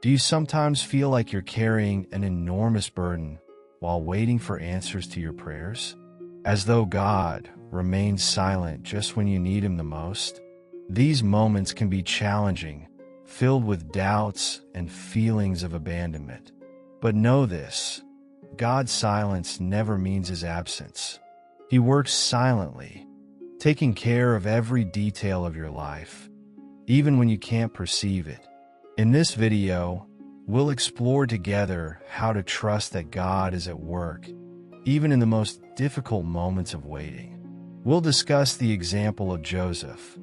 Do you sometimes feel like you're carrying an enormous burden while waiting for answers to your prayers? As though God remains silent just when you need Him the most? These moments can be challenging, filled with doubts and feelings of abandonment. But know this: God's silence never means His absence. He works silently, taking care of every detail of your life, even when you can't perceive it. In this video, we'll explore together how to trust that God is at work, even in the most difficult moments of waiting. We'll discuss the example of Joseph,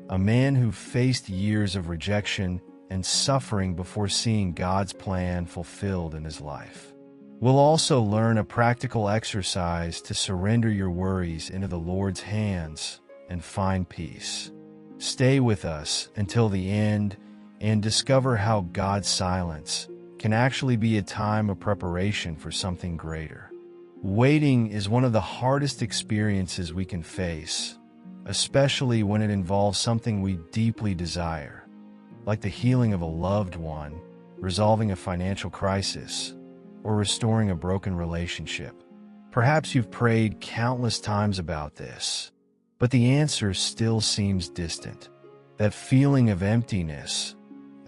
a man who faced years of rejection and suffering before seeing God's plan fulfilled in his life. We'll also learn a practical exercise to surrender your worries into the Lord's hands and find peace. Stay with us until the end and discover how God's silence can actually be a time of preparation for something greater. Waiting is one of the hardest experiences we can face, especially when it involves something we deeply desire, like the healing of a loved one, resolving a financial crisis, or restoring a broken relationship. Perhaps you've prayed countless times about this, but the answer still seems distant. That feeling of emptiness,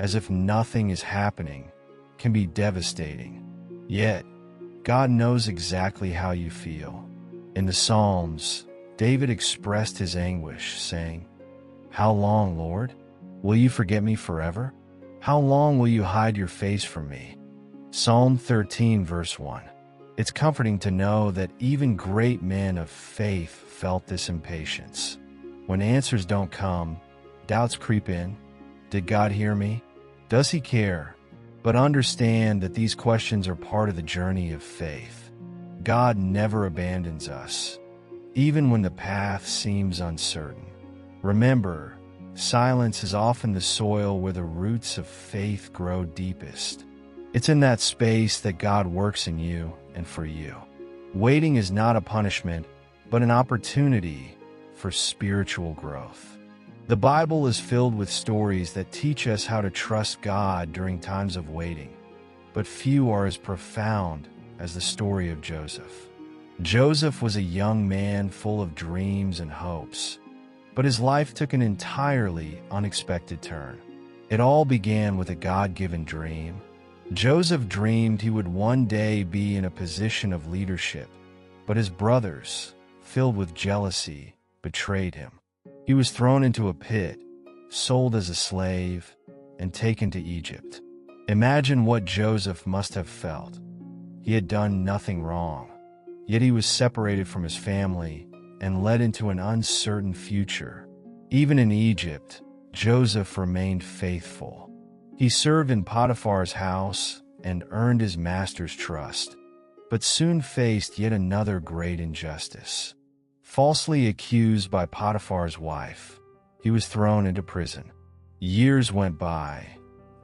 as if nothing is happening, can be devastating. Yet, God knows exactly how you feel. In the Psalms, David expressed his anguish, saying, "How long, Lord? Will you forget me forever? How long will you hide your face from me?" Psalm 13, verse 1. It's comforting to know that even great men of faith felt this impatience. When answers don't come, doubts creep in. Did God hear me? Does He care? But understand that these questions are part of the journey of faith. God never abandons us, even when the path seems uncertain. Remember, silence is often the soil where the roots of faith grow deepest. It's in that space that God works in you and for you. Waiting is not a punishment, but an opportunity for spiritual growth. The Bible is filled with stories that teach us how to trust God during times of waiting, but few are as profound as the story of Joseph. Joseph was a young man full of dreams and hopes, but his life took an entirely unexpected turn. It all began with a God-given dream. Joseph dreamed he would one day be in a position of leadership, but his brothers, filled with jealousy, betrayed him. He was thrown into a pit, sold as a slave, and taken to Egypt. Imagine what Joseph must have felt. He had done nothing wrong, yet he was separated from his family and led into an uncertain future. Even in Egypt, Joseph remained faithful. He served in Potiphar's house and earned his master's trust, but soon faced yet another great injustice. Falsely accused by Potiphar's wife, he was thrown into prison. Years went by,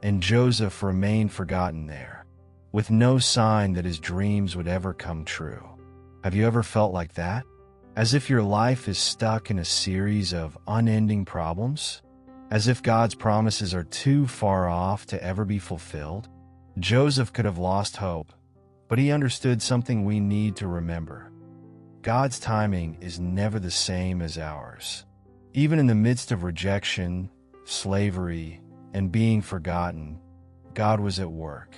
and Joseph remained forgotten there, with no sign that his dreams would ever come true. Have you ever felt like that? As if your life is stuck in a series of unending problems? As if God's promises are too far off to ever be fulfilled? Joseph could have lost hope, but he understood something we need to remember. God's timing is never the same as ours. Even in the midst of rejection, slavery, and being forgotten, God was at work.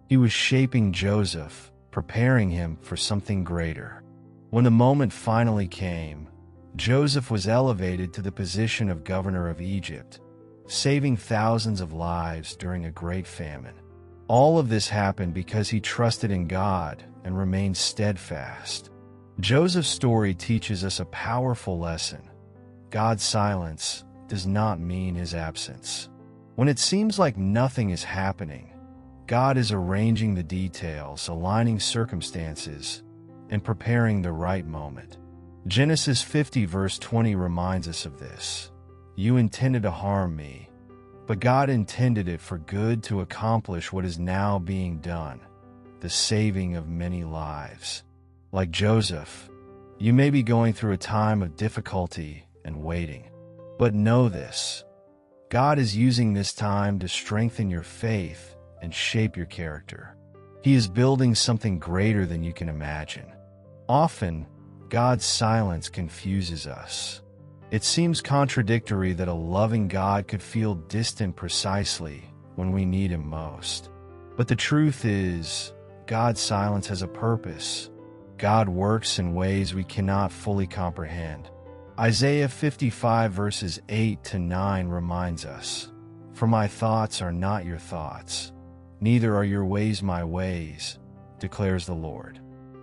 He was shaping Joseph, preparing him for something greater. When the moment finally came, Joseph was elevated to the position of governor of Egypt, saving thousands of lives during a great famine. All of this happened because he trusted in God and remained steadfast. Joseph's story teaches us a powerful lesson. God's silence does not mean His absence. When it seems like nothing is happening, God is arranging the details, aligning circumstances, and preparing the right moment. Genesis 50 verse 20 reminds us of this. "You intended to harm me, but God intended it for good to accomplish what is now being done, the saving of many lives." Like Joseph, you may be going through a time of difficulty and waiting. But know this: God is using this time to strengthen your faith and shape your character. He is building something greater than you can imagine. Often, God's silence confuses us. It seems contradictory that a loving God could feel distant precisely when we need Him most. But the truth is, God's silence has a purpose. God works in ways we cannot fully comprehend. Isaiah 55 verses 8 to 9 reminds us, "For my thoughts are not your thoughts, neither are your ways my ways, declares the Lord.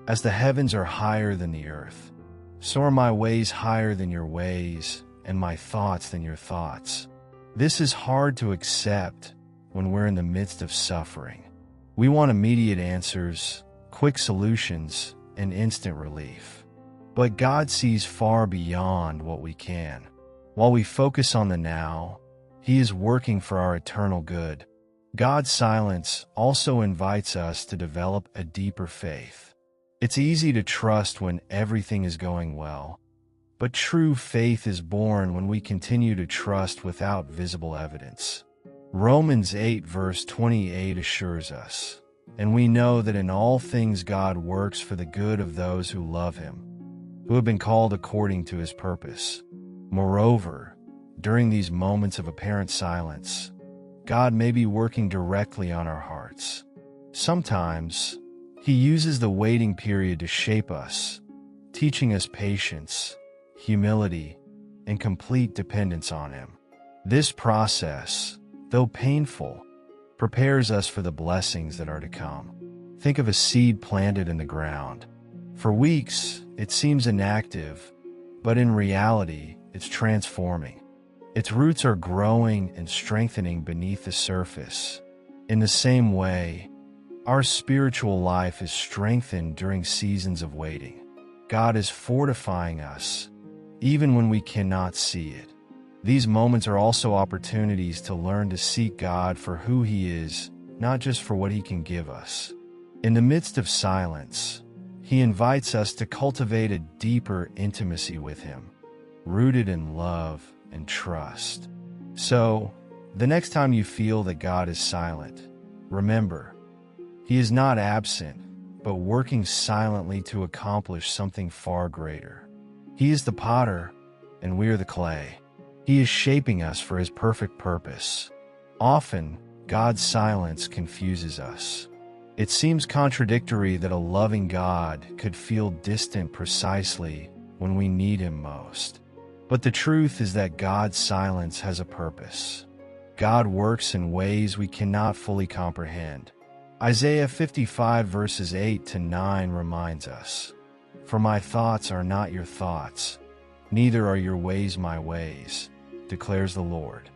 As the heavens are higher than the earth, so are my ways higher than your ways, and my thoughts than your thoughts." This is hard to accept when we're in the midst of suffering. We want immediate answers, quick solutions, and instant relief. But God sees far beyond what we can. While we focus on the now, He is working for our eternal good. God's silence also invites us to develop a deeper faith. It's easy to trust when everything is going well, but true faith is born when we continue to trust without visible evidence. Romans 8 verse 28 assures us, "And we know that in all things God works for the good of those who love Him, who have been called according to His purpose." Moreover, during these moments of apparent silence, God may be working directly on our hearts. Sometimes, He uses the waiting period to shape us, teaching us patience, humility, and complete dependence on Him. This process, though painful, prepares us for the blessings that are to come. Think of a seed planted in the ground. For weeks, it seems inactive, but in reality, it's transforming. Its roots are growing and strengthening beneath the surface. In the same way, our spiritual life is strengthened during seasons of waiting. God is fortifying us, even when we cannot see it. These moments are also opportunities to learn to seek God for who He is, not just for what He can give us. In the midst of silence, He invites us to cultivate a deeper intimacy with Him, rooted in love and trust. So, the next time you feel that God is silent, remember, He is not absent, but working silently to accomplish something far greater. He is the potter, and we are the clay. He is shaping us for His perfect purpose. Often, God's silence confuses us. It seems contradictory that a loving God could feel distant precisely when we need Him most. But the truth is that God's silence has a purpose. God works in ways we cannot fully comprehend. Isaiah 55 verses 8 to 9 reminds us, "For my thoughts are not your thoughts, neither are your ways my ways, declares the Lord.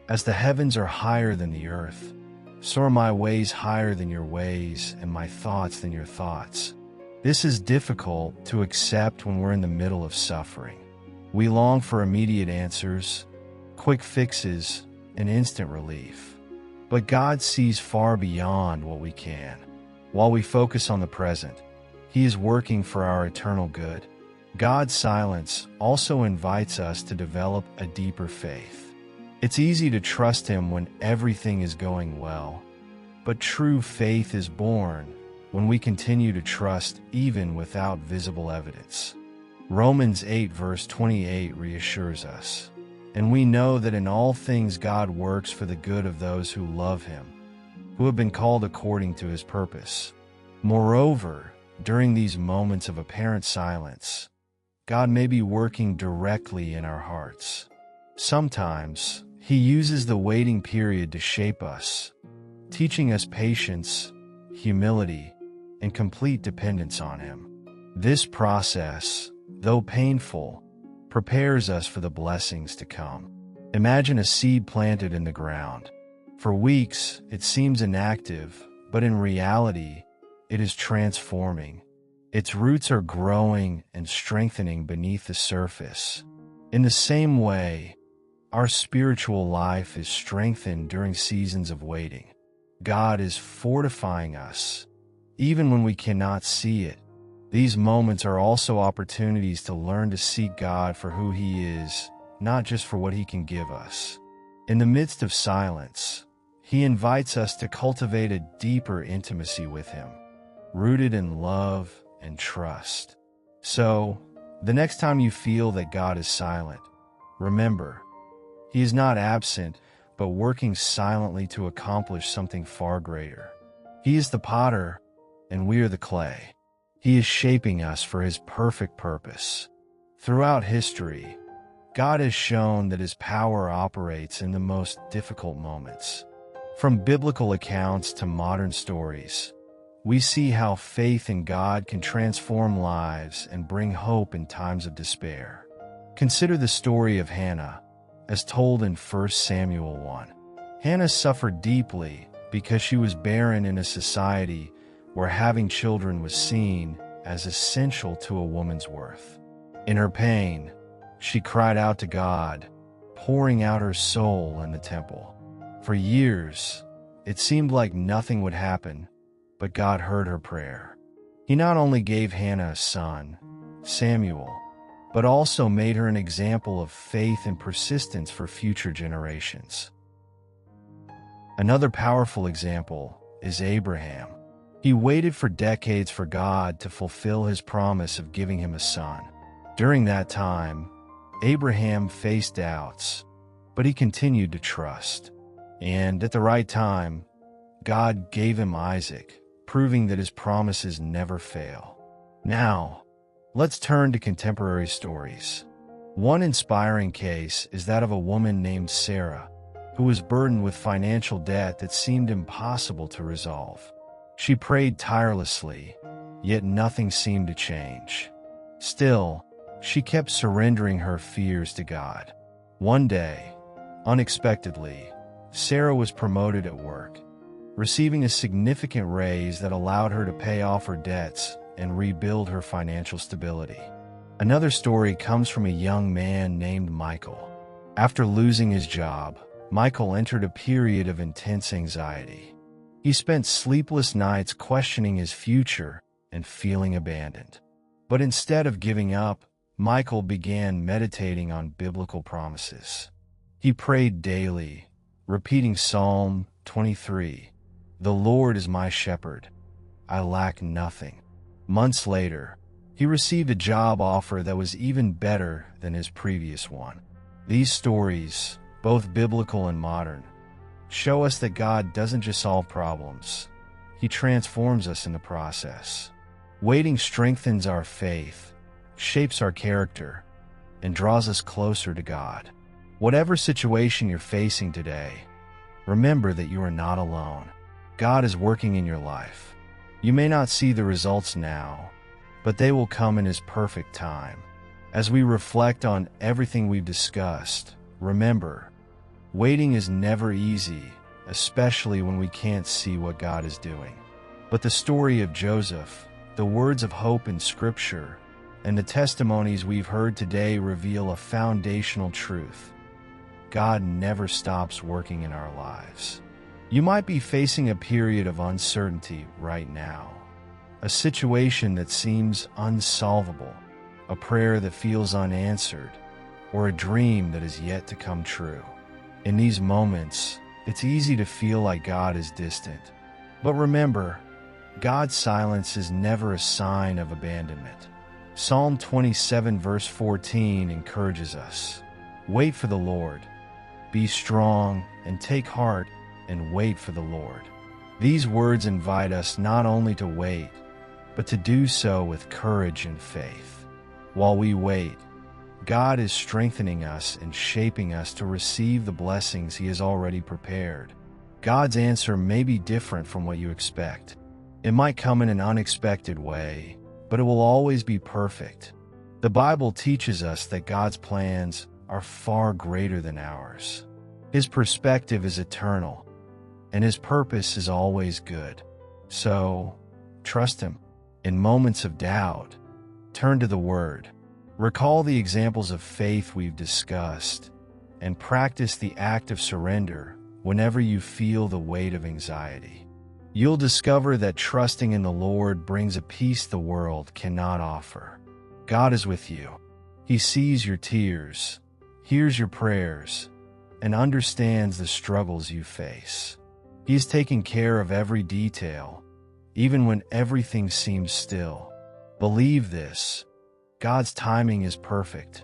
As the heavens are higher than the earth, so are my ways higher than your ways, and my thoughts than your thoughts." This is difficult to accept when we're in the middle of suffering. We long for immediate answers, quick fixes, and instant relief. But God sees far beyond what we can. While we focus on the present, He is working for our eternal good. God's silence also invites us to develop a deeper faith. It's easy to trust Him when everything is going well, but true faith is born when we continue to trust even without visible evidence. Romans 8 verse 28 reassures us, "And we know that in all things God works for the good of those who love Him, who have been called according to His purpose." Moreover, during these moments of apparent silence, God may be working directly in our hearts. Sometimes, He uses the waiting period to shape us, teaching us patience, humility, and complete dependence on Him. This process, though painful, prepares us for the blessings to come. Imagine a seed planted in the ground. For weeks, it seems inactive, but in reality, it is transforming. Its roots are growing and strengthening beneath the surface. In the same way, our spiritual life is strengthened during seasons of waiting. God is fortifying us, even when we cannot see it. These moments are also opportunities to learn to seek God for who He is, not just for what He can give us. In the midst of silence, He invites us to cultivate a deeper intimacy with Him, rooted in love and trust. So, the next time you feel that God is silent, remember, He is not absent, but working silently to accomplish something far greater. He is the potter, and we are the clay. He is shaping us for His perfect purpose. Throughout history, God has shown that His power operates in the most difficult moments. From biblical accounts to modern stories, we see how faith in God can transform lives and bring hope in times of despair. Consider the story of Hannah, as told in 1 Samuel 1. Hannah suffered deeply because she was barren in a society where having children was seen as essential to a woman's worth. In her pain, she cried out to God, pouring out her soul in the temple. For years, it seemed like nothing would happen, but God heard her prayer. He not only gave Hannah a son, Samuel, but also made her an example of faith and persistence for future generations. Another powerful example is Abraham. He waited for decades for God to fulfill His promise of giving him a son. During that time, Abraham faced doubts, but he continued to trust. And at the right time, God gave him Isaac, proving that His promises never fail. Now, let's turn to contemporary stories. One inspiring case is that of a woman named Sarah, who was burdened with financial debt that seemed impossible to resolve. She prayed tirelessly, yet nothing seemed to change. Still, she kept surrendering her fears to God. One day, unexpectedly, Sarah was promoted at work, receiving a significant raise that allowed her to pay off her debts and rebuild her financial stability. Another story comes from a young man named Michael. After losing his job, Michael entered a period of intense anxiety. He spent sleepless nights questioning his future and feeling abandoned. But instead of giving up, Michael began meditating on biblical promises. He prayed daily, repeating Psalm 23, "The Lord is my shepherd. I lack nothing." Months later, he received a job offer that was even better than his previous one. These stories, both biblical and modern, show us that God doesn't just solve problems, He transforms us in the process. Waiting strengthens our faith, shapes our character, and draws us closer to God. Whatever situation you're facing today, remember that you are not alone. God is working in your life. You may not see the results now, but they will come in His perfect time. As we reflect on everything we've discussed, remember, waiting is never easy, especially when we can't see what God is doing. But the story of Joseph, the words of hope in Scripture, and the testimonies we've heard today reveal a foundational truth. God never stops working in our lives. You might be facing a period of uncertainty right now, a situation that seems unsolvable, a prayer that feels unanswered, or a dream that is yet to come true. In these moments, it's easy to feel like God is distant. But remember, God's silence is never a sign of abandonment. Psalm 27 verse 14 encourages us, "Wait for the Lord. Be strong and take heart and wait for the Lord." These words invite us not only to wait, but to do so with courage and faith. While we wait, God is strengthening us and shaping us to receive the blessings He has already prepared. God's answer may be different from what you expect. It might come in an unexpected way, but it will always be perfect. The Bible teaches us that God's plans are far greater than ours. His perspective is eternal, and His purpose is always good. So, trust Him. In moments of doubt, turn to the Word. Recall the examples of faith we've discussed, and practice the act of surrender whenever you feel the weight of anxiety. You'll discover that trusting in the Lord brings a peace the world cannot offer. God is with you. He sees your tears, hears your prayers, and understands the struggles you face. He is taking care of every detail, even when everything seems still. Believe this. God's timing is perfect.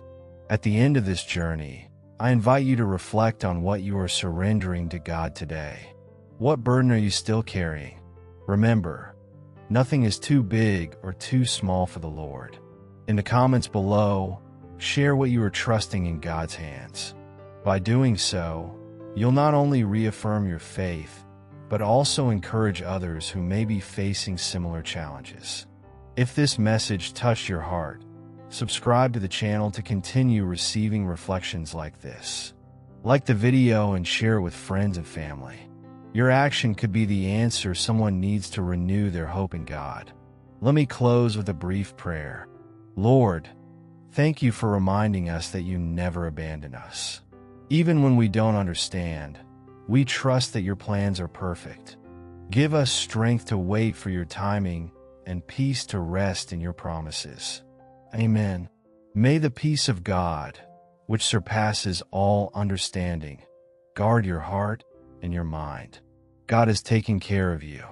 At the end of this journey, I invite you to reflect on what you are surrendering to God today. What burden are you still carrying? Remember, nothing is too big or too small for the Lord. In the comments below, share what you are trusting in God's hands. By doing so, you'll not only reaffirm your faith, but also encourage others who may be facing similar challenges. If this message touched your heart, subscribe to the channel to continue receiving reflections like this. Like the video and share it with friends and family. Your action could be the answer someone needs to renew their hope in God. Let me close with a brief prayer. Lord, thank you for reminding us that you never abandon us. Even when we don't understand, we trust that your plans are perfect. Give us strength to wait for your timing and peace to rest in your promises. Amen. May the peace of God, which surpasses all understanding, guard your heart and your mind. God is taking care of you.